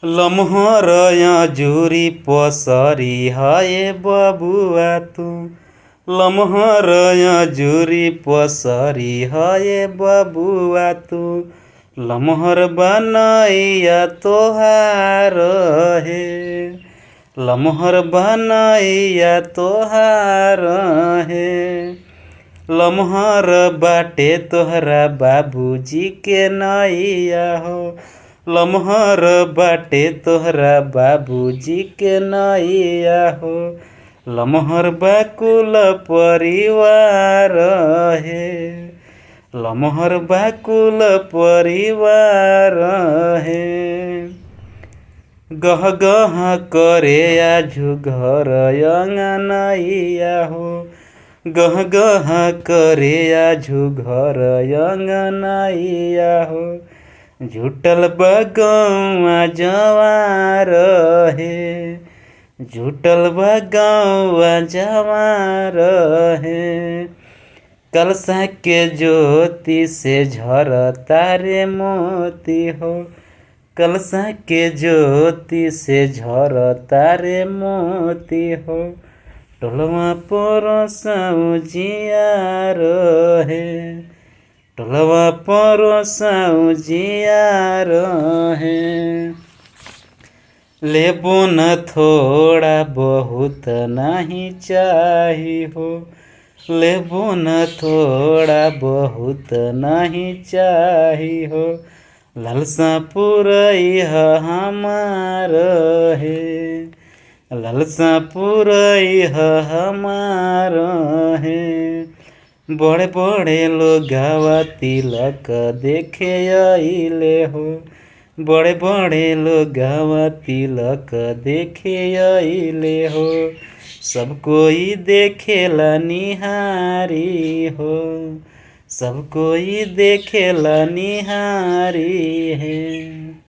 लमहर जुरी पसरी हाय बबुआ तू। लमहर जुरी पसरी हाय बबुआ तू। लमहर बनैया तोहार हे। लमहर बनैया तोहार हे। लमहर बाटे तोहरा बाबूजी के नैया हो। लमहर बाटे तोहरा बाबूजी के नैया हो। लमहर बाकुल परिवार हे। लमहर बाकुल परिवार हे। गह गह करे आजु घर अंगनैया हो। गह गह करे आजु घर अंगनैया हो। झुटल बगौआ जवार हे। झुटल बगौआ जवार हे। कलशा के ज्योति से झरता रे मोती हो। कलशा के ज्योति से झरता रे मोती हो। टोलवा पर सौजियार हे। टोलवा पर सौजियार हे। लेबो न थोड़ा बहुत नहीं चाही हो। लेबो न थोड़ा बहुत नहीं चाही हो। लालसा पुरैह हमार हे। लालसा पुरैह हमार हे। बड़े बड़े लोगवा तिलक देखे आइले हो। बड़े बड़े लोगवा तिलक देखे आइले हो। सब कोई देखेला निहारी हो। सब कोई देखेला निहारी है।